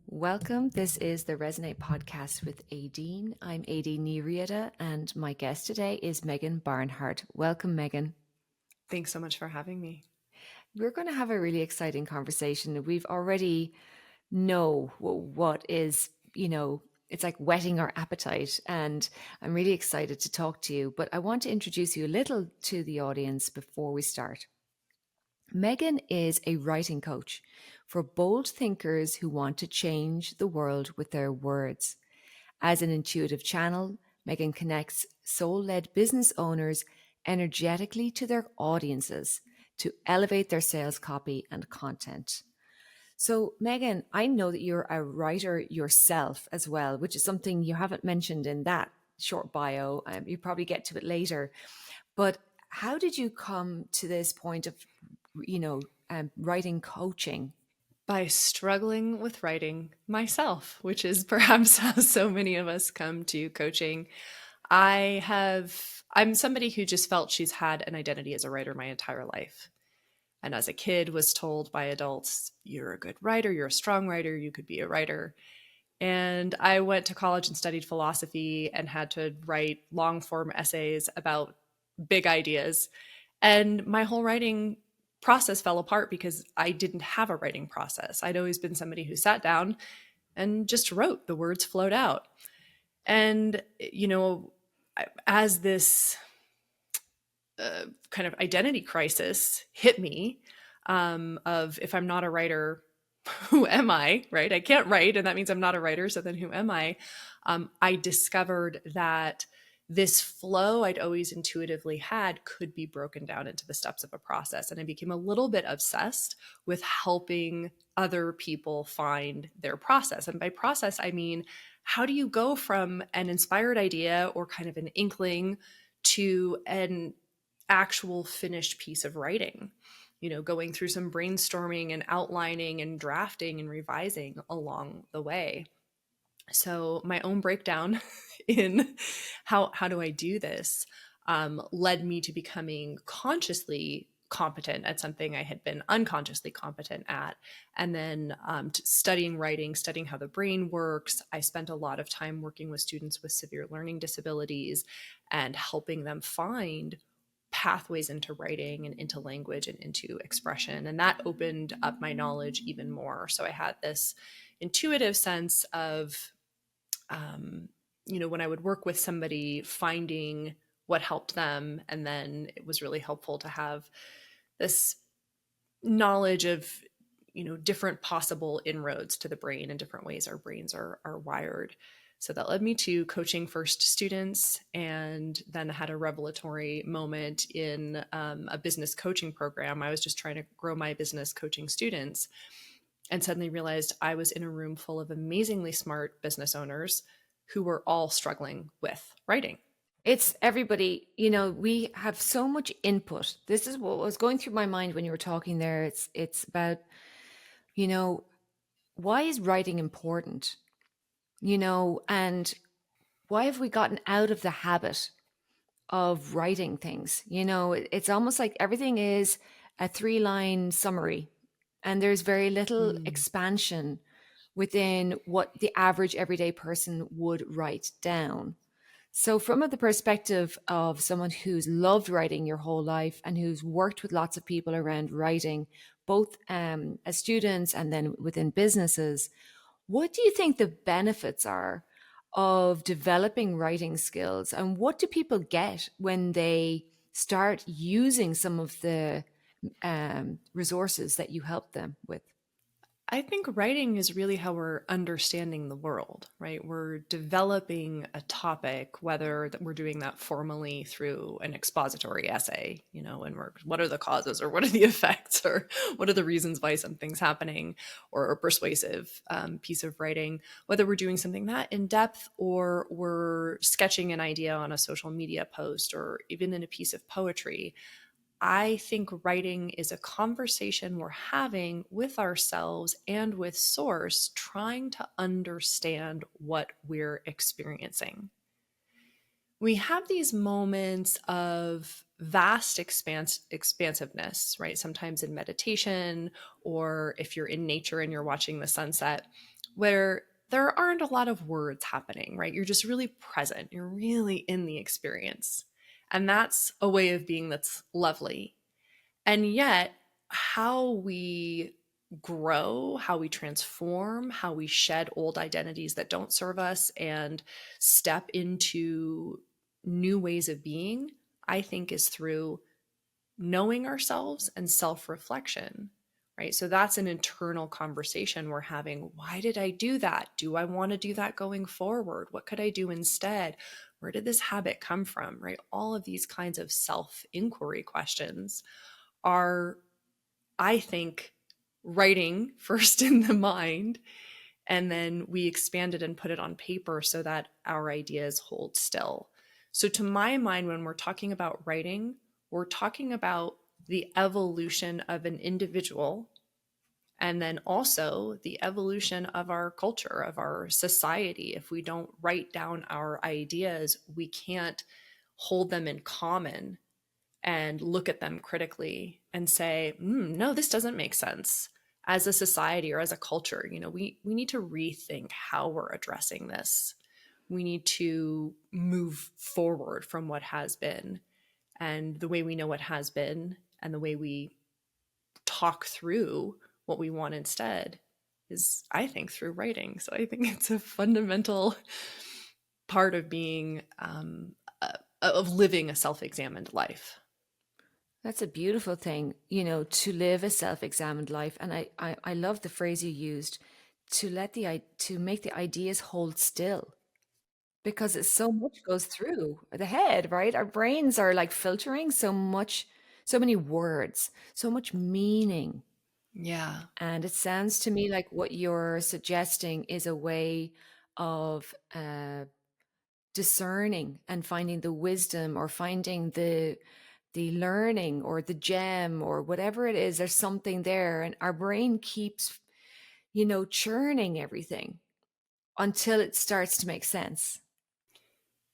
Welcome. This is the Resonate podcast with Aideen. I'm Aideen Riada, and my guest today is Megan Barnhard. Welcome, Megan. Thanks so much for having me. We're going to have a really exciting conversation. We've already know what is, it's like whetting our appetite, and I'm really excited to talk to you. But I want to introduce you a little to the audience before we start. Megan is a writing coach for bold thinkers who want to change the world with their words. As an intuitive channel, Megan connects soul led business owners energetically to their audiences to elevate their sales copy and content. So, Megan, I know that you're a writer yourself as well, which is something you haven't mentioned in that short bio. You probably get to it later. But how did you come to this point of, writing coaching? By struggling with writing myself, which is perhaps how so many of us come to coaching. I'm somebody who just felt she's had an identity as a writer my entire life. And as a kid was told by adults, you're a good writer, you're a strong writer, you could be a writer. And I went to college and studied philosophy and had to write long form essays about big ideas. And my whole writing process fell apart because I didn't have a writing process. I'd always been somebody who sat down and just wrote, the words flowed out. And, as this kind of identity crisis hit me, of if I'm not a writer, who am I, right? I can't write, and that means I'm not a writer. So then who am I? I discovered that this flow I'd always intuitively had could be broken down into the steps of a process. And I became a little bit obsessed with helping other people find their process. And by process, I mean, how do you go from an inspired idea or kind of an inkling to an actual finished piece of writing? Going through some brainstorming and outlining and drafting and revising along the way. So my own breakdown in how do I do this led me to becoming consciously competent at something I had been unconsciously competent at. And then studying writing, studying how the brain works. I spent a lot of time working with students with severe learning disabilities and helping them find pathways into writing and into language and into expression. And that opened up my knowledge even more. So I had this intuitive sense of, when I would work with somebody, finding what helped them. And then it was really helpful to have this knowledge of, different possible inroads to the brain and different ways our brains are wired. So that led me to coaching first students, and then had a revelatory moment in a business coaching program. I was just trying to grow my business coaching students, and suddenly realized I was in a room full of amazingly smart business owners who were all struggling with writing. It's everybody, we have so much input. This is what was going through my mind when you were talking there. It's about, you know, why is writing important? And why have we gotten out of the habit of writing things? It's almost like everything is a 3-line summary, and there's very little Mm. expansion within what the average everyday person would write down. So, from the perspective of someone who's loved writing your whole life and who's worked with lots of people around writing, both as students and then within businesses, what do you think the benefits are of developing writing skills? And what do people get when they start using some of the resources that you help them with? I think writing is really how we're understanding the world, right? We're developing a topic, whether that we're doing that formally through an expository essay, and what are the causes or what are the effects or what are the reasons why something's happening, or a persuasive piece of writing, whether we're doing something that in depth or we're sketching an idea on a social media post or even in a piece of poetry. I think writing is a conversation we're having with ourselves and with source, trying to understand what we're experiencing. We have these moments of vast expansiveness, right? Sometimes in meditation, or if you're in nature and you're watching the sunset, where there aren't a lot of words happening, right? You're just really present, you're really in the experience. And that's a way of being that's lovely. And yet, how we grow, how we transform, how we shed old identities that don't serve us and step into new ways of being, I think is through knowing ourselves and self reflection, right? So that's an internal conversation we're having. Why did I do that? Do I want to do that going forward? What could I do instead? Where did this habit come from, right? All of these kinds of self inquiry questions are, I think, writing first in the mind, and then we expand it and put it on paper so that our ideas hold still. So, to my mind, when we're talking about writing, we're talking about the evolution of an individual and then also the evolution of our culture, of our society. If we don't write down our ideas, we can't hold them in common and look at them critically and say, no, this doesn't make sense as a society or as a culture. We need to rethink how we're addressing this. We need to move forward from what has been. And the way we know what has been and the way we talk through what we want instead is, I think, through writing. So I think it's a fundamental part of being, of living a self examined life. That's a beautiful thing, to live a self-examined life. And I love the phrase you used, to make the ideas hold still, because it's so much goes through the head, right? Our brains are like filtering so much, so many words, so much meaning. Yeah. And it sounds to me like what you're suggesting is a way of discerning and finding the wisdom, or finding the learning or the gem or whatever it is. There's something there, and our brain keeps, churning everything until it starts to make sense.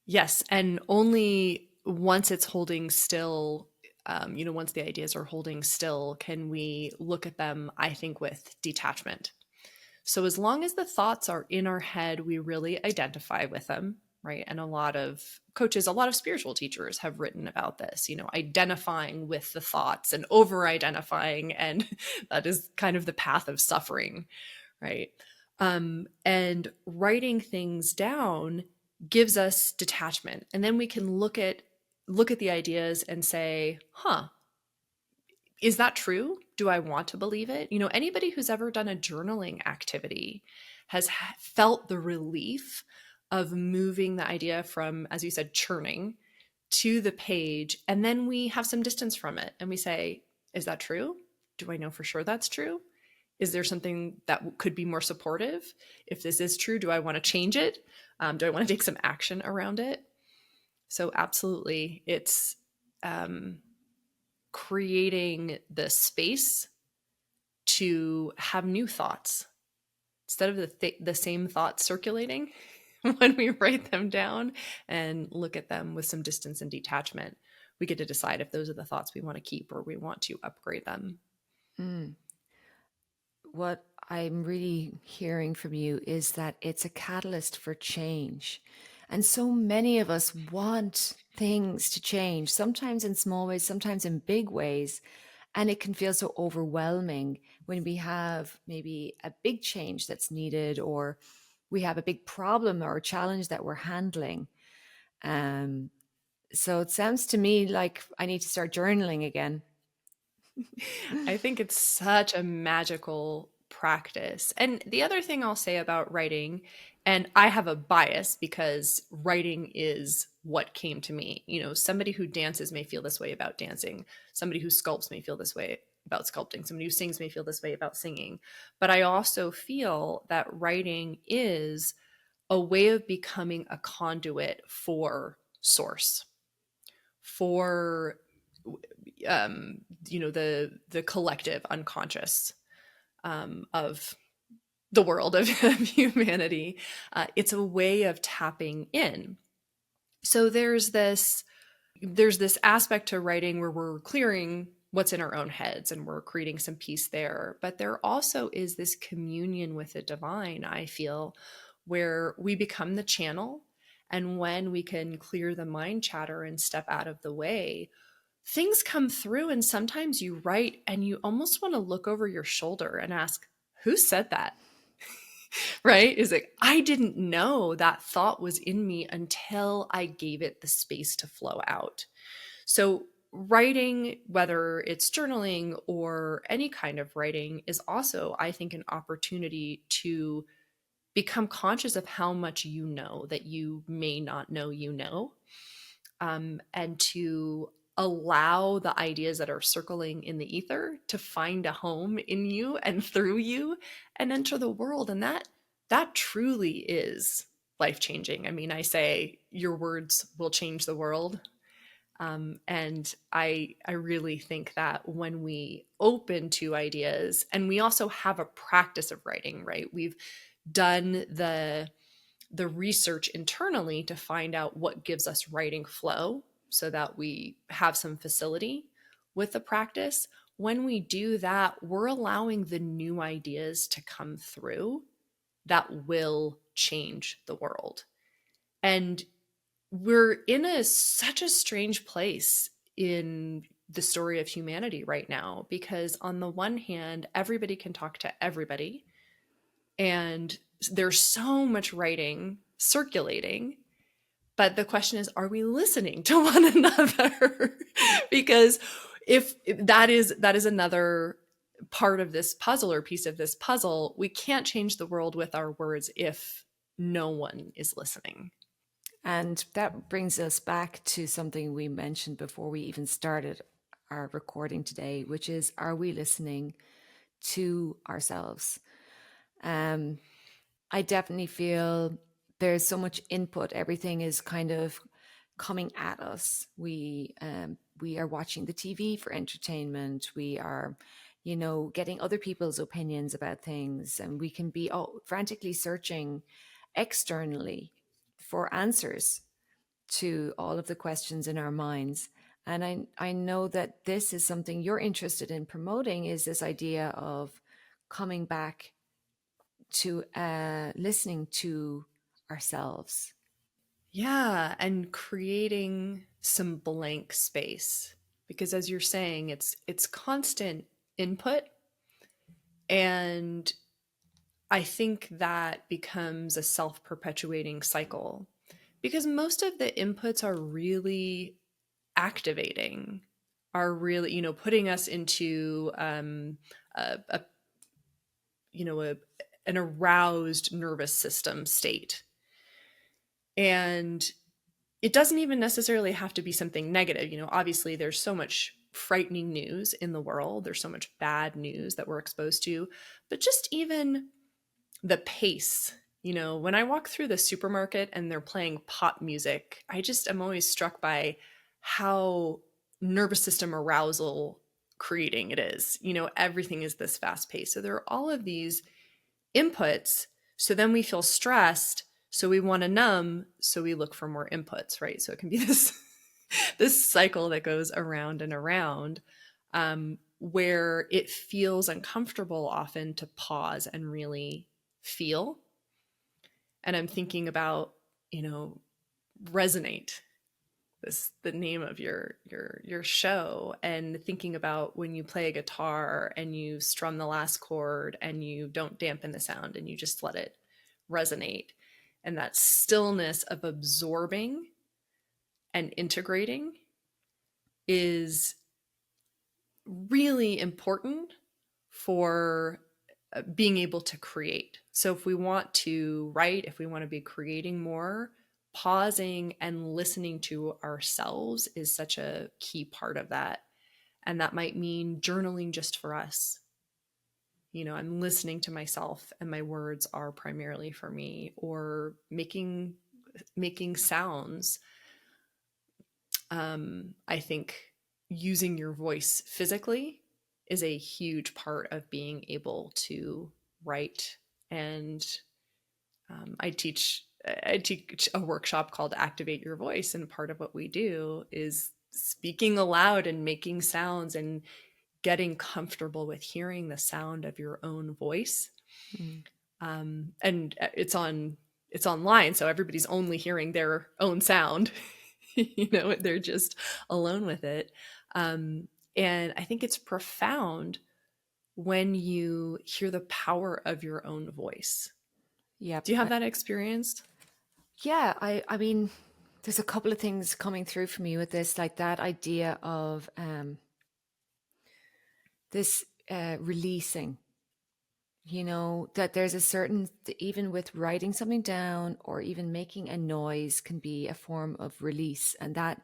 Yes. And only once it's holding still, once the ideas are holding still, can we look at them, I think, with detachment. So as long as the thoughts are in our head, we really identify with them, right? And a lot of coaches, a lot of spiritual teachers have written about this, identifying with the thoughts and over identifying. And that is kind of the path of suffering, right? And writing things down gives us detachment. And then we can look at the ideas and say, is that true? Do I want to believe it? Anybody who's ever done a journaling activity has felt the relief of moving the idea from, as you said, churning to the page. And then we have some distance from it and we say, is that true? Do I know for sure that's true? Is there something that could be more supportive? If this is true, do I want to change it? Do I want to take some action around it? So, absolutely, it's creating the space to have new thoughts instead of the same thoughts circulating. When we write them down and look at them with some distance and detachment, we get to decide if those are the thoughts we want to keep or we want to upgrade them. Mm. What I'm really hearing from you is that it's a catalyst for change. And so many of us want things to change, sometimes in small ways, sometimes in big ways. And it can feel so overwhelming when we have maybe a big change that's needed, or we have a big problem or a challenge that we're handling. Um, so it sounds to me like I need to start journaling again. I think it's such a magical practice. And the other thing I'll say about writing, and I have a bias because writing is what came to me. Somebody who dances may feel this way about dancing. Somebody who sculpts may feel this way about sculpting. Somebody who sings may feel this way about singing. But I also feel that writing is a way of becoming a conduit for source, for the collective unconscious of the world of humanity. It's a way of tapping in. So there's this aspect to writing where we're clearing what's in our own heads, and we're creating some peace there. But there also is this communion with the divine, I feel, where we become the channel. And when we can clear the mind chatter and step out of the way, things come through. And sometimes you write and you almost want to look over your shoulder and ask, who said that? Right? Is like, I didn't know that thought was in me until I gave it the space to flow out. So, writing, whether it's journaling or any kind of writing, is also, I think, an opportunity to become conscious of how much you know that you may not know you know, and to allow the ideas that are circling in the ether to find a home in you and through you and enter the world. And that truly is life changing. I mean, I say your words will change the world. And I really think that when we open to ideas, and we also have a practice of writing, right? We've done the research internally to find out what gives us writing flow so that we have some facility with the practice. When we do that, we're allowing the new ideas to come through that will change the world. And we're in such a strange place in the story of humanity right now, because on the one hand, everybody can talk to everybody, and there's so much writing circulating. But the question is, are we listening to one another? Because if that is another part of this puzzle, or piece of this puzzle, we can't change the world with our words if no one is listening. And that brings us back to something we mentioned before we even started our recording today, which is, are we listening to ourselves? I definitely feel there's so much input. Everything is kind of coming at us. We are watching the TV for entertainment. We are, getting other people's opinions about things, and we can be frantically searching externally for answers to all of the questions in our minds. And I know that this is something you're interested in promoting, is this idea of coming back to listening to ourselves. Yeah, and creating some blank space, because as you're saying, it's constant input, and I think that becomes a self-perpetuating cycle, because most of the inputs are really activating, are really, putting us into a you know a an aroused nervous system state. And it doesn't even necessarily have to be something negative. Obviously there's so much frightening news in the world, there's so much bad news that we're exposed to, but just even the pace. When I walk through the supermarket and they're playing pop music, I just am always struck by how nervous system arousal creating it is. Everything is this fast pace. So there are all of these inputs. So then we feel stressed. So we want to numb. So we look for more inputs, right? So it can be this cycle that goes around and around, where it feels uncomfortable often to pause and really feel. And I'm thinking about, resonate, this the name of your show, and thinking about when you play a guitar and you strum the last chord and you don't dampen the sound and you just let it resonate, and that stillness of absorbing and integrating is really important for being able to create. So if we want to write, if we want to be creating more, pausing and listening to ourselves is such a key part of that. And that might mean journaling just for us. I'm listening to myself and my words are primarily for me, or making sounds. I think using your voice physically is a huge part of being able to write. And I teach a workshop called Activate Your Voice, and part of what we do is speaking aloud and making sounds and getting comfortable with hearing the sound of your own voice. Mm. And it's online, so everybody's only hearing their own sound. They're just alone with it. Um, and I think it's profound when you hear the power of your own voice. Yep. Do you have that experience? Yeah, I mean, there's a couple of things coming through for me with this, like that idea of this releasing, that there's a certain, even with writing something down or even making a noise can be a form of release, and that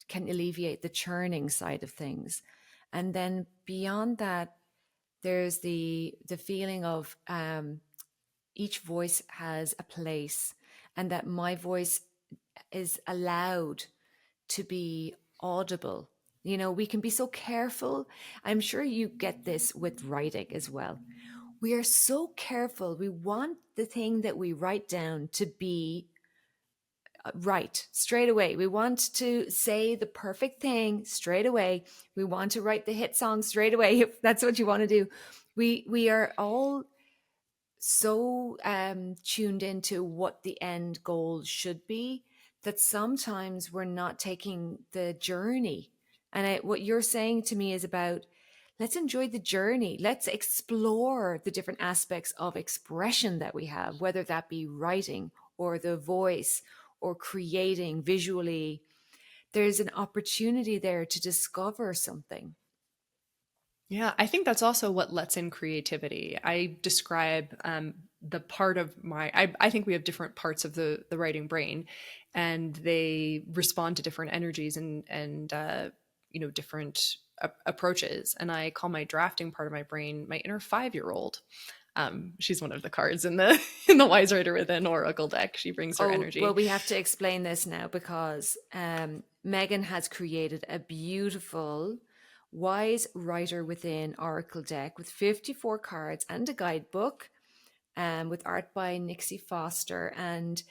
can alleviate the churning side of things. And then beyond that, there's the feeling of each voice has a place, and that my voice is allowed to be audible. We can be so careful. I'm sure you get this with writing as well. We are so careful. We want the thing that we write down to be right straight away. We want to say the perfect thing straight away. We want to write the hit song straight away, if that's what you want to do. We are all so tuned into what the end goal should be that sometimes we're not taking the journey. And what you're saying to me is about, let's enjoy the journey. Let's explore the different aspects of expression that we have, whether that be writing or the voice or creating visually. There's an opportunity there to discover something. Yeah, I think that's also what lets in creativity. I describe the part of I think we have different parts of the writing brain, and they respond to different energies and different approaches. And I call my drafting part of my brain my inner 5-year-old. She's one of the cards in the in the Wise Rider Within Oracle deck. She brings her Oh, well, energy. we have to explain this now because Megan has created a beautiful Wise Writer Within Oracle deck with 54 cards and a guidebook, with art by Nixie Foster. And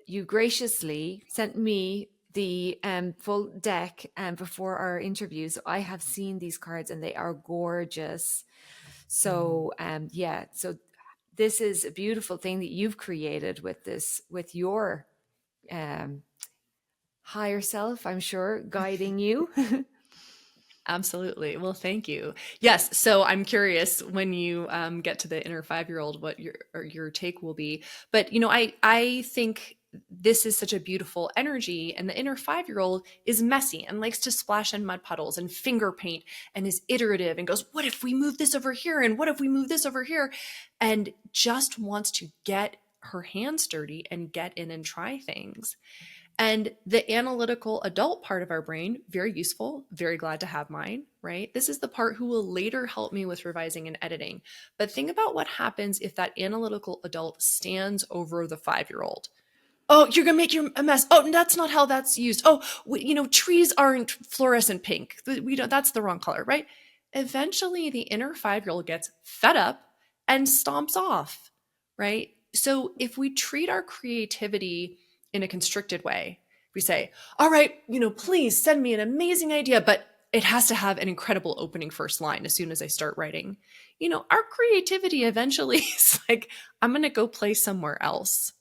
you graciously sent me the full deck before our interview. So I have seen these cards and they are gorgeous. So, yeah, so this is a beautiful thing that you've created with this, with your um, higher self, I'm sure, guiding you. Absolutely. Well, thank you. Yes. So I'm curious when you get to the inner 5-year-old, what your take will be. But I think this is such a beautiful energy, and the inner 5-year-old is messy and likes to splash in mud puddles and finger paint and is iterative and goes, "What if we move this over here? And what if we move this over here?" And just wants to get her hands dirty and get in and try things. And the analytical adult part of our brain, very useful, very glad to have mine, right? This is the part who will later help me with revising and editing. But think about what happens if that analytical adult stands over the 5-year-old. Oh, you're gonna make a mess. Oh, that's not how that's used. Oh, trees aren't fluorescent pink. We don't. That's the wrong color, right? Eventually, the inner 5-year-old gets fed up and stomps off, right? So if we treat our creativity in a constricted way, we say, "All right, please send me an amazing idea, but it has to have an incredible opening first line as soon as I start writing." Our creativity eventually is like, "I'm gonna go play somewhere else."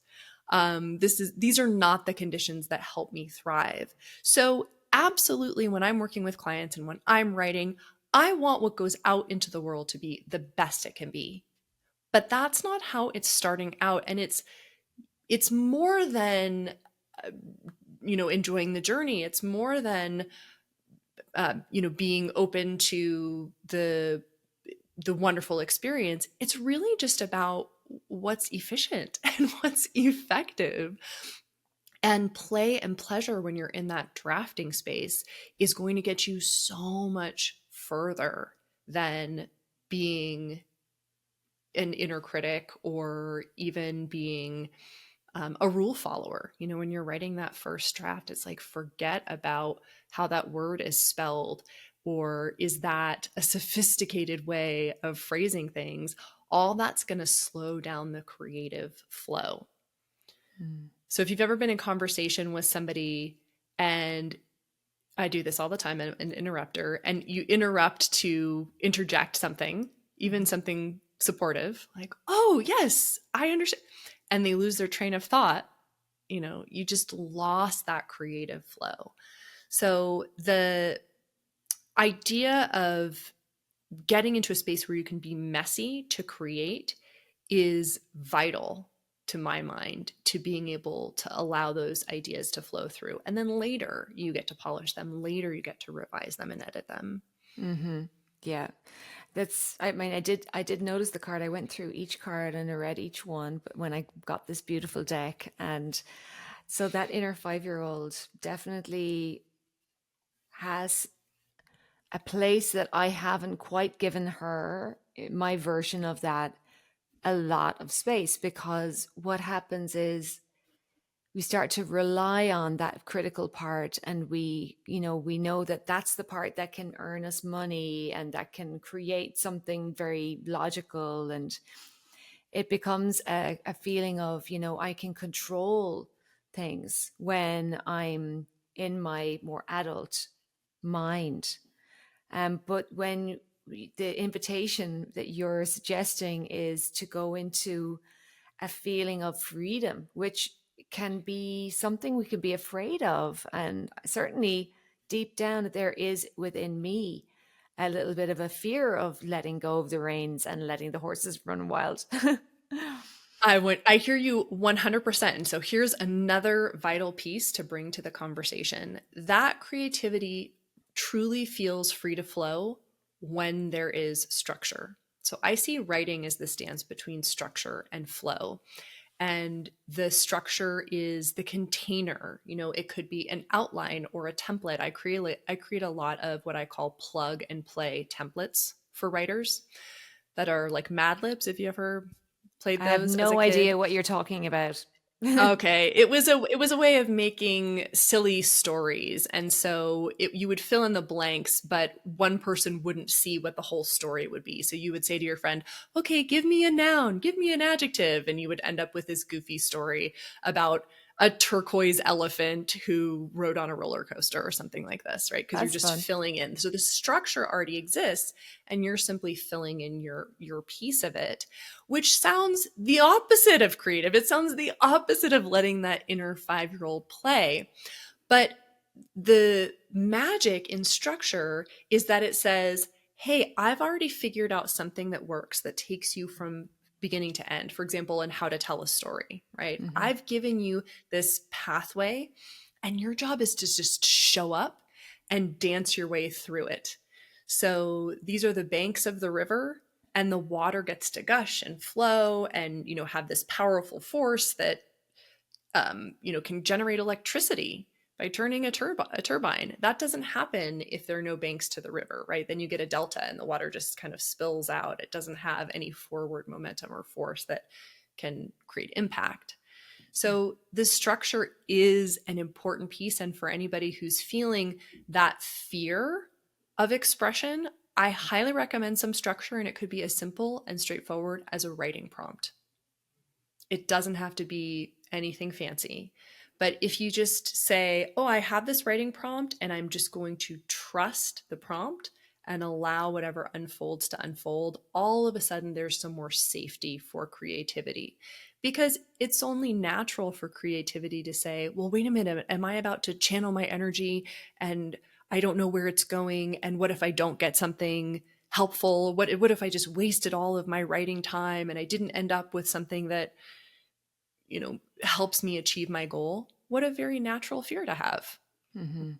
These are not the conditions that help me thrive. So absolutely, when I'm working with clients and when I'm writing, I want what goes out into the world to be the best it can be. But that's not how it's starting out. And it's more than enjoying the journey. It's more than being open to the wonderful experience. It's really just about what's efficient and what's effective. And play and pleasure when you're in that drafting space is going to get you so much further than being an inner critic or even being a rule follower. When you're writing that first draft, it's like, forget about how that word is spelled, or is that a sophisticated way of phrasing things? All that's going to slow down the creative flow. Mm. So if you've ever been in conversation with somebody and I do this all the time, an interrupter, and you interrupt to interject something, even Mhm. something supportive, like, oh, yes, I understand. And they lose their train of thought. You just lost that creative flow. So the idea of getting into a space where you can be messy to create is vital to my mind to being able to allow those ideas to flow through. And then later you get to polish them. Later you get to revise them and edit them. Mm-hmm. Yeah. I mean, I did notice the card. I went through each card and I read each one, but when I got this beautiful deck, and so that inner 5 year old definitely has a place that I haven't quite given her, my version of that, a lot of space, because what happens is we start to rely on that critical part, and we know that that's the part that can earn us money and that can create something very logical, and it becomes a feeling of, I can control things when I'm in my more adult mind. But when the invitation that you're suggesting is to go into a feeling of freedom, which can be something we can be afraid of. And certainly deep down, there is within me a little bit of a fear of letting go of the reins and letting the horses run wild. I hear you 100%. And so here's another vital piece to bring to the conversation. That creativity truly feels free to flow when there is structure. So I see writing as this dance between structure and flow. And the structure is the container. It could be an outline or a template. I create a lot of what I call plug and play templates for writers that are like Mad Libs, if you ever played I have those as a no kid. idea what you're talking about. Okay, it was a way of making silly stories, and so you would fill in the blanks, but one person wouldn't see what the whole story would be. So you would say to your friend, "Okay, give me a noun, give me an adjective," and you would end up with this goofy story about a turquoise elephant who rode on a roller coaster or something like this, right? Because you're That's just fun. filling in. So the structure already exists, and you're simply filling in your piece of it, which sounds the opposite of creative. It sounds the opposite of letting that inner 5 year old play. But the magic in structure is that it says, hey, I've already figured out something that works, that takes you from beginning to end. For example, in how to tell a story, right? Hmm. I've given you this pathway, and your job is to just show up and dance your way through it. So these are the banks of the river, and the water gets to gush and flow and have this powerful force that can generate electricity by turning a turbine. That doesn't happen if there are no banks to the river, right? Then you get a delta and the water just kind of spills out. It doesn't have any forward momentum or force that can create impact. So the structure is an important piece. And for anybody who's feeling that fear of expression, I highly recommend some structure, and it could be as simple and straightforward as a writing prompt. It doesn't have to be anything fancy. But if you just say, oh, I have this writing prompt and I'm just going to trust the prompt and allow whatever unfolds to unfold, all of a sudden there's some more safety for creativity. Because it's only natural for creativity to say, well, wait a minute, am I about to channel my energy and I don't know where it's going? And what if I don't get something helpful? What if I just wasted all of my writing time and I didn't end up with something that helps me achieve my goal? What a very natural fear to have. Hmm.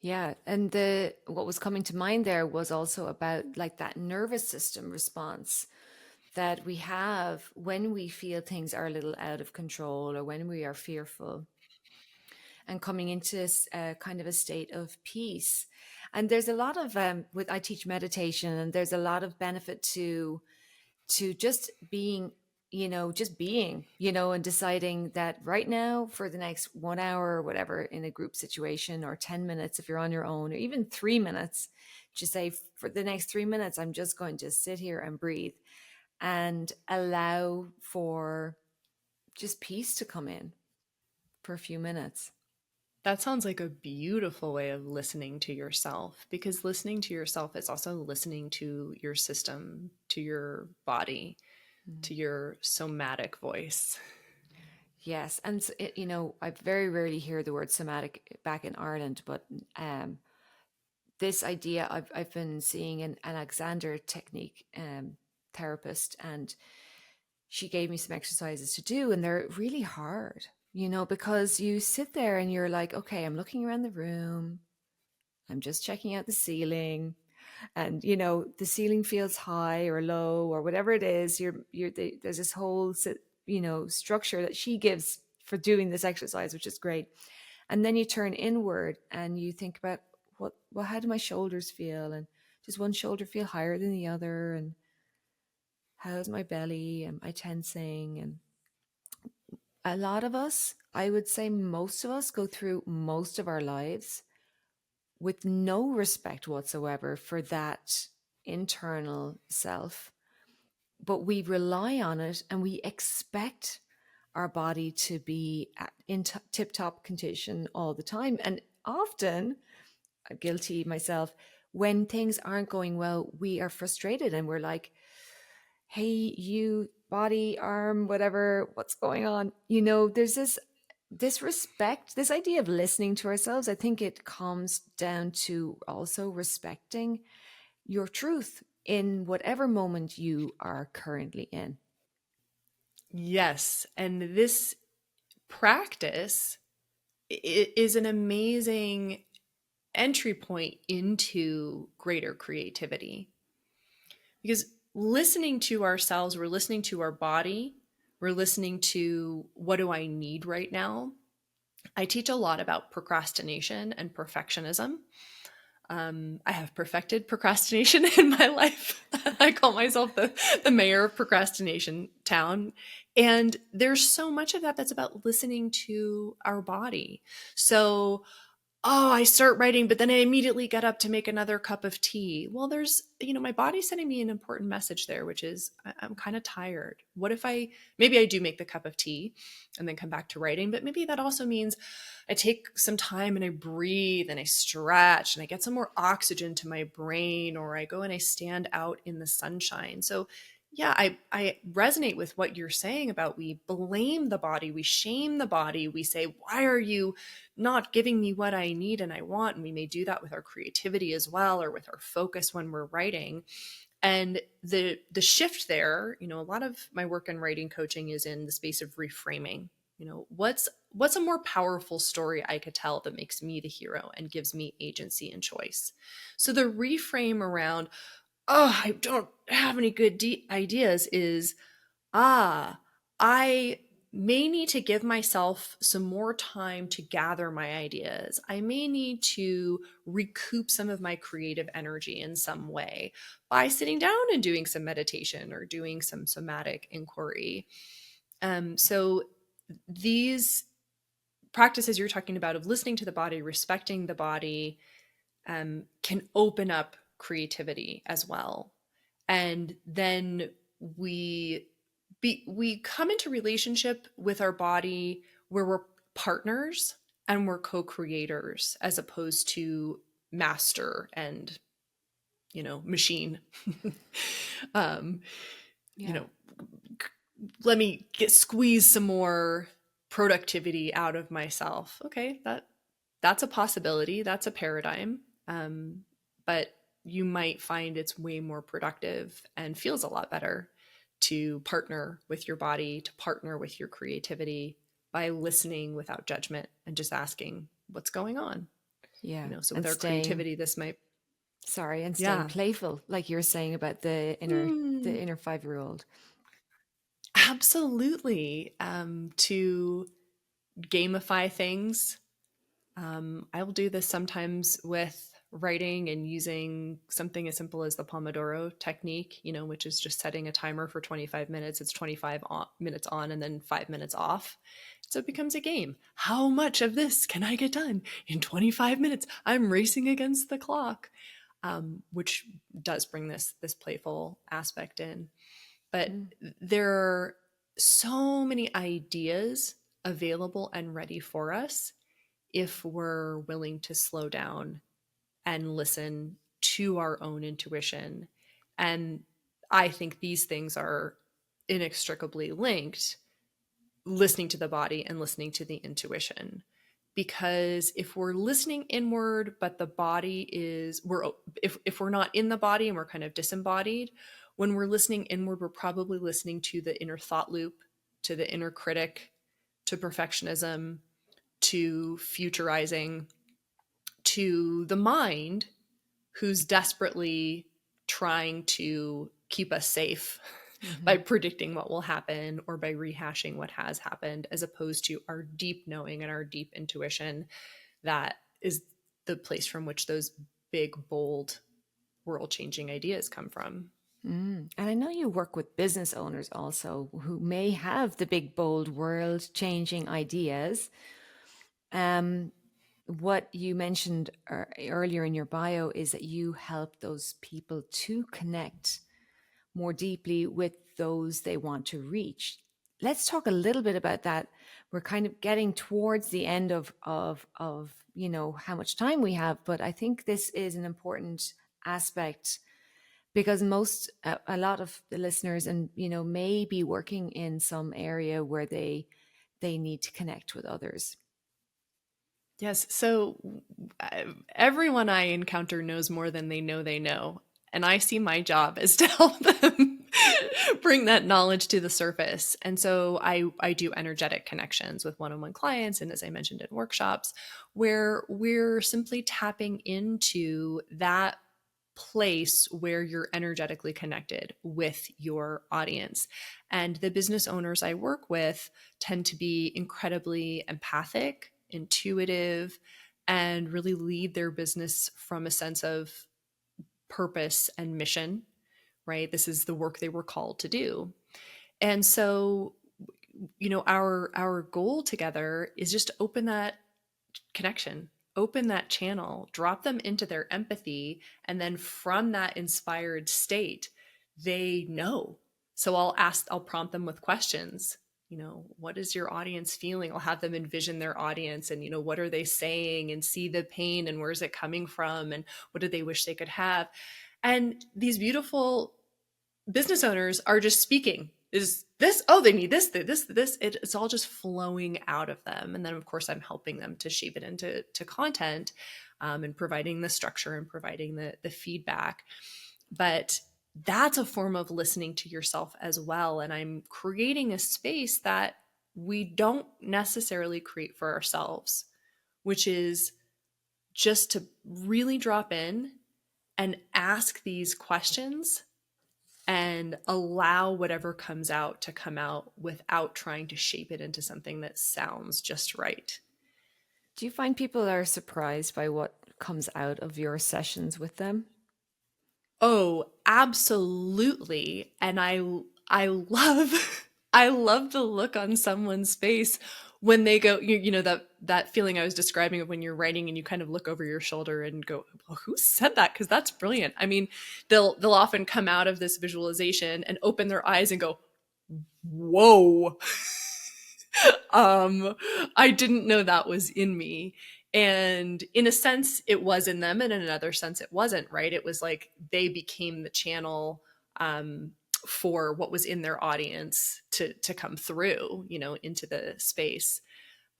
Yeah, and the what was coming to mind there was also about like that nervous system response that we have when we feel things are a little out of control or when we are fearful, and coming into kind of a state of peace. And there's a lot of with I teach meditation, and there's a lot of benefit to just being, just being, and deciding that right now for the next 1 hour or whatever, in a group situation, or 10 minutes if you're on your own, or even 3 minutes, just say, for the next 3 minutes I'm just going to sit here and breathe and allow for just peace to come in for a few minutes. That sounds like a beautiful way of listening to yourself, because listening to yourself is also listening to your system, to your body, Mm. to your somatic voice. Yes, and I very rarely hear the word somatic back in Ireland, but um, this idea I've been seeing an Alexander technique therapist, and she gave me some exercises to do, and they're really hard, because you sit there and you're like, okay, I'm looking around the room, I'm just checking out the ceiling, and the ceiling feels high or low or whatever it is. There's this whole structure that she gives for doing this exercise, which is great. And then you turn inward and you think about how do my shoulders feel, and does one shoulder feel higher than the other, and how's my belly, am I tensing? And a lot of us, I would say most of us, go through most of our lives with no respect whatsoever for that internal self, but we rely on it and we expect our body to be in tip top condition all the time. And often, I'm guilty myself, when things aren't going well, we are frustrated and we're like, hey, you body, arm, whatever, what's going on? There's this respect, this idea of listening to ourselves. I think it comes down to also respecting your truth in whatever moment you are currently in. Yes. And this practice is an amazing entry point into greater creativity, because listening to ourselves, we're listening to our body, we're listening to what do I need right now. I teach a lot about procrastination and perfectionism. I have perfected procrastination in my life. I call myself the mayor of procrastination town. And there's so much of that that's about listening to our body. So, oh, I start writing, but then I immediately get up to make another cup of tea. Well, my body's sending me an important message there, which is I'm kind of tired. What if maybe I do make the cup of tea and then come back to writing, but maybe that also means I take some time and I breathe and I stretch and I get some more oxygen to my brain, or I go and I stand out in the sunshine. So, yeah, I resonate with what you're saying about we blame the body, we shame the body, we say, why are you not giving me what I need and I want? And we may do that with our creativity as well, or with our focus when we're writing. And the shift there, a lot of my work in writing coaching is in the space of reframing. What's a more powerful story I could tell that makes me the hero and gives me agency and choice? So the reframe around, oh, I don't have any good ideas, is, I may need to give myself some more time to gather my ideas. I may need to recoup some of my creative energy in some way by sitting down and doing some meditation or doing some somatic inquiry. So these practices you're talking about of listening to the body, respecting the body, can open up creativity as well. And then we we come into relationship with our body where we're partners and we're co-creators, as opposed to master and machine. um you Yeah. know Let me squeeze some more productivity out of myself. Okay, that's a possibility, that's a paradigm. But you might find it's way more productive and feels a lot better to partner with your body, to partner with your creativity by listening without judgment and just asking what's going on. Yeah. So with And our creativity, this might, staying yeah. playful, like you were saying about the Mm, inner 5-year-old. absolutely. To gamify things. I will do this sometimes with writing and using something as simple as the Pomodoro Technique, which is just setting a timer for 25 minutes. It's 25 minutes on and then 5 minutes off. So it becomes a game. How much of this can I get done in 25 minutes? I'm racing against the clock, which does bring this playful aspect in. But Mm. there are so many ideas available and ready for us if we're willing to slow down and listen to our own intuition. And I think these things are inextricably linked, listening to the body and listening to the intuition. Because if we're listening inward, but the body is, if we're not in the body and we're kind of disembodied, when we're listening inward, we're probably listening to the inner thought loop, to the inner critic, to perfectionism, to futurizing, to the mind who's desperately trying to keep us safe by Mm-hmm. predicting what will happen or by rehashing what has happened, as opposed to our deep knowing and our deep intuition. That is the place from which those big, bold, world changing ideas come from. And I know you work with business owners also who may have the big, bold, world changing ideas. Um, what you mentioned earlier in your bio is that you help those people to connect more deeply with those they want to reach. Let's talk a little bit about that. We're kind of getting towards the end of how much time we have, but I think this is an important aspect because a lot of the listeners and may be working in some area where they need to connect with others. Yes. So everyone I encounter knows more than they know they know. And I see my job is to help them bring that knowledge to the surface. And so I do energetic connections with one on one clients. And as I mentioned in workshops, where we're simply tapping into that place where you're energetically connected with your audience. And the business owners I work with tend to be incredibly empathic, intuitive, and really lead their business from a sense of purpose and mission, right? This is the work they were called to do. And so, our goal together is just to open that connection, open that channel, drop them into their empathy, and then from that inspired state, they know. So I'll prompt them with questions. What is your audience feeling? I'll have them envision their audience and, what are they saying, and see the pain and where's it coming from and what do they wish they could have. And these beautiful business owners are just speaking. Is this, oh, they need this. It's all just flowing out of them. And then, of course, I'm helping them to shape it into content, and providing the structure and providing the feedback. But that's a form of listening to yourself as well. And I'm creating a space that we don't necessarily create for ourselves, which is just to really drop in and ask these questions and allow whatever comes out to come out without trying to shape it into something that sounds just right. Do you find people are surprised by what comes out of your sessions with them? Oh, absolutely. And I love I love the look on someone's face when they go, that feeling I was describing of when you're writing and you kind of look over your shoulder and go, well, who said that? Because that's brilliant. I mean, they'll often come out of this visualization and open their eyes and go, whoa. um, I didn't know that was in me. And in a sense, it was in them, and in another sense, it wasn't, right? It was like they became the channel, for what was in their audience to come through, into the space.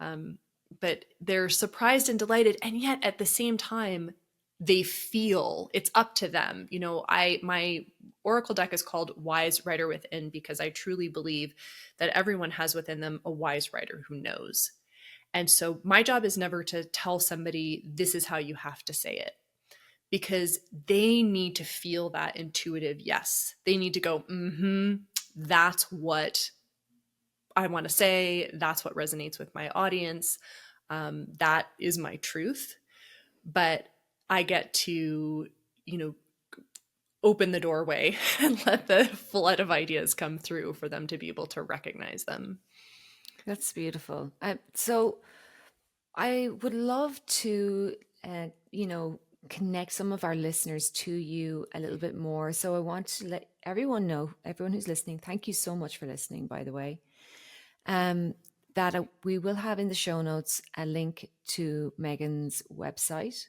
Um, but they're surprised and delighted, and yet at the same time, they feel it's up to them. My oracle deck is called Wise Writer Within, because I truly believe that everyone has within them a wise writer who knows. And so my job is never to tell somebody this is how you have to say it, because they need to feel that intuitive yes. They need to go, that's what I want to say. That's what resonates with my audience. That is my truth. But I get to, open the doorway and let the flood of ideas come through for them to be able to recognize them. That's beautiful. So I would love to, connect some of our listeners to you a little bit more. So I want to let everyone know, everyone who's listening, thank you so much for listening, by the way. Um, that we will have in the show notes a link to Megan's website.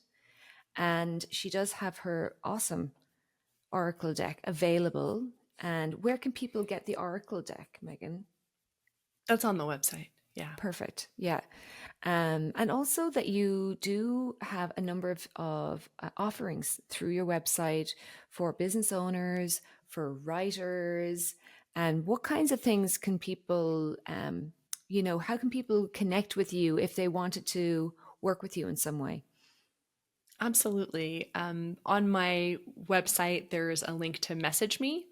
And she does have her awesome Oracle deck available. And where can people get the Oracle deck, Megan? That's on the website. Yeah. Perfect. Yeah. And also that you do have a number of offerings through your website for business owners, for writers, and what kinds of things can people, how can people connect with you if they wanted to work with you in some way? Absolutely. On my website, there's a link to message me,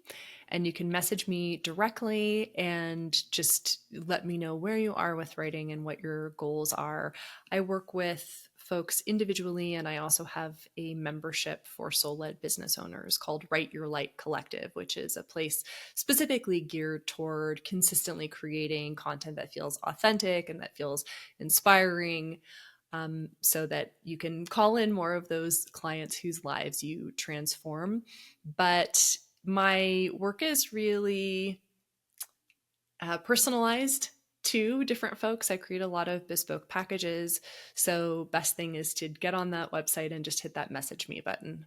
and you can message me directly and just let me know where you are with writing and what your goals are. I work with folks individually, and I also have a membership for soul led business owners called Write Your Light Collective, which is a place specifically geared toward consistently creating content that feels authentic and that feels inspiring, so that you can call in more of those clients whose lives you transform. But my work is really personalized to different folks. I create a lot of bespoke packages. So, best thing is to get on that website and just hit that message me button.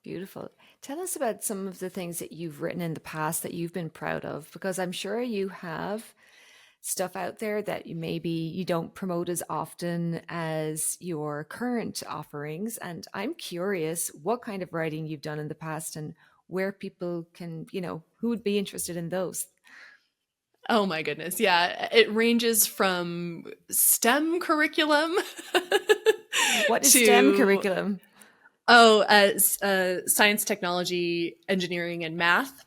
Beautiful. Tell us about some of the things that you've written in the past that you've been proud of, because I'm sure you have stuff out there that maybe you don't promote as often as your current offerings. And I'm curious what kind of writing you've done in the past and where people can, who would be interested in those. Oh my goodness. Yeah. It ranges from STEM curriculum What is STEM to, curriculum? science, technology, engineering, and math.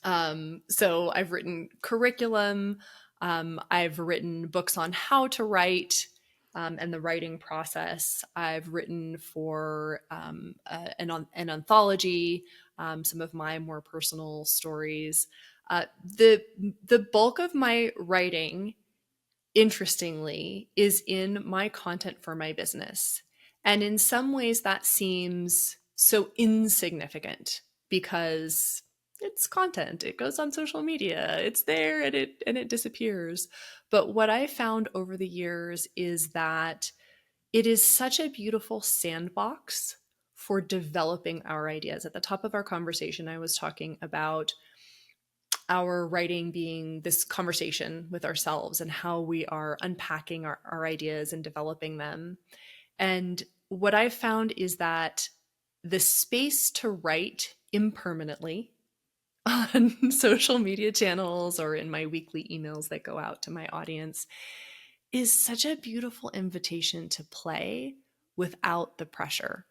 So I've written curriculum. I've written books on how to write, and the writing process. I've written for an anthology, some of my more personal stories. The bulk of my writing, interestingly, is in my content for my business. And in some ways, that seems so insignificant because it's content. It goes on social media. It's there and it disappears. But what I found over the years is that it is such a beautiful sandbox for developing our ideas. At the top of our conversation, I was talking about our writing being this conversation with ourselves and how we are unpacking our ideas and developing them. And what I've found is that the space to write impermanently on social media channels or in my weekly emails that go out to my audience is such a beautiful invitation to play without the pressure,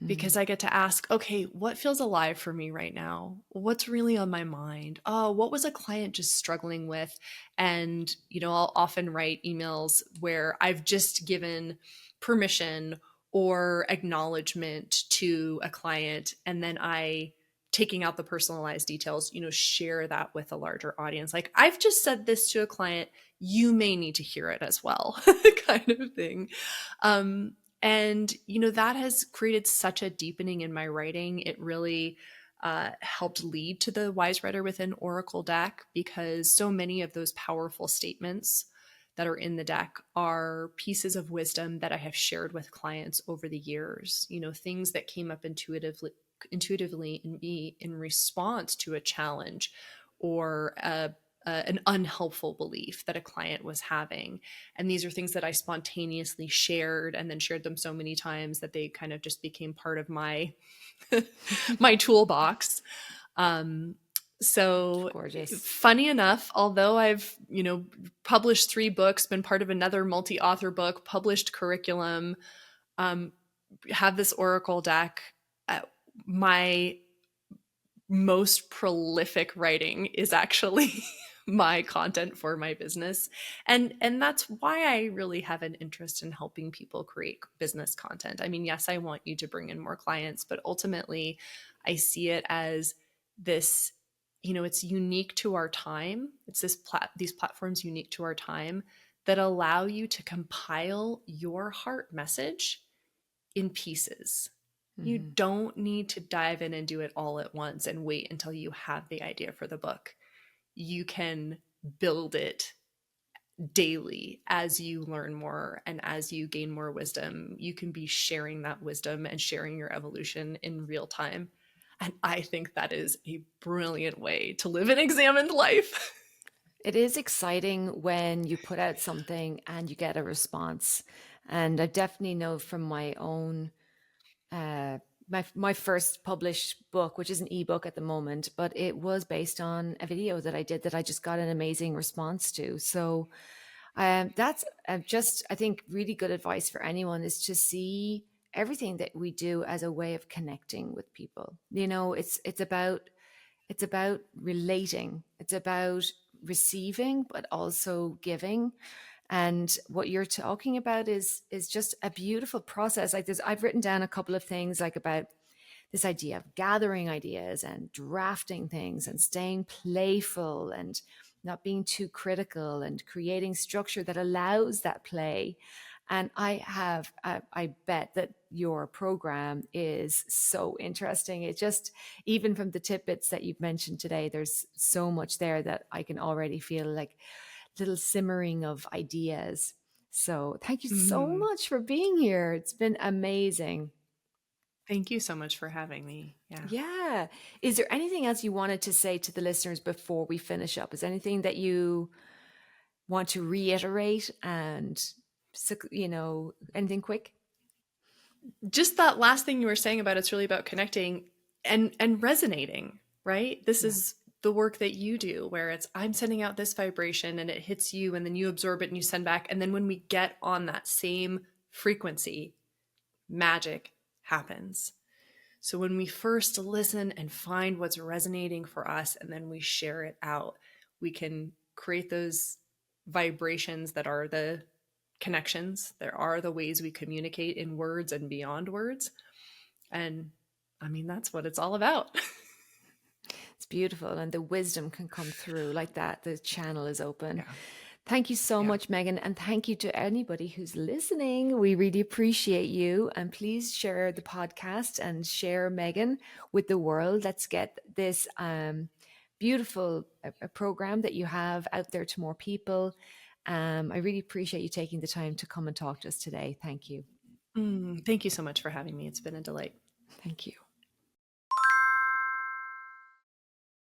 because Mm. I get to ask, okay, what feels alive for me right now? What's really on my mind? Oh, what was a client just struggling with? And, I'll often write emails where I've just given permission or acknowledgement to a client, and then I, taking out the personalized details, share that with a larger audience. Like, I've just said this to a client, you may need to hear it as well, kind of thing. And, that has created such a deepening in my writing. It really helped lead to the Wise Writer Within Oracle deck, because so many of those powerful statements that are in the deck are pieces of wisdom that I have shared with clients over the years, things that came up intuitively in me in response to a challenge or an unhelpful belief that a client was having. And these are things that I spontaneously shared, and then shared them so many times that they kind of just became part of my my toolbox. So Gorgeous. funny enough, although I've, published 3 books, been part of another multi-author book, published curriculum, um, have this Oracle deck, my most prolific writing is actually my content for my business. And that's why I really have an interest in helping people create business content. I mean, yes, I want you to bring in more clients, but ultimately I see it as this, it's unique to our time. It's these platforms unique to our time that allow you to compile your heart message in pieces. You Hmm. don't need to dive in and do it all at once and wait until you have the idea for the book. You can build it daily as you learn more and as you gain more wisdom. You can be sharing that wisdom and sharing your evolution in real time. And I think that is a brilliant way to live an examined life. It is exciting when you put out something and you get a response. And I definitely know from my own uh, my first published book, which is an ebook at the moment, but it was based on a video that I did that I just got an amazing response to. So that's just, I think, really good advice for anyone is to see everything that we do as a way of connecting with people. You know, it's about relating. It's about receiving, but also giving. And what you're talking about is just a beautiful process. Like this, I've written down a couple of things like about this idea of gathering ideas and drafting things and staying playful and not being too critical and creating structure that allows that play. And I bet that your program is so interesting. It just, even from the tidbits that you've mentioned today, there's so much there that I can already feel like little simmering of ideas. So thank you so Mhm. much for being here. It's been amazing. Thank you so much for having me. Yeah. Yeah. Is there anything else you wanted to say to the listeners before we finish up? Is there anything that you want to reiterate and, anything quick? Just that last thing you were saying about it's really about connecting and resonating, right? This Yeah. is the work that you do where it's I'm sending out this vibration and it hits you and then you absorb it and you send back, and then when we get on that same frequency, magic happens. So when we first listen and find what's resonating for us and then we share it out, we can create those vibrations that are the connections. There are the ways we communicate in words and beyond words. And I mean, that's what it's all about. It's beautiful. And the wisdom can come through like that. The channel is open. Yeah. Thank you so Yeah. much, Megan. And thank you to anybody who's listening. We really appreciate you. And please share the podcast and share Megan with the world. Let's get this beautiful program that you have out there to more people. I really appreciate you taking the time to come and talk to us today. Thank you. Thank you so much for having me. It's been a delight. Thank you.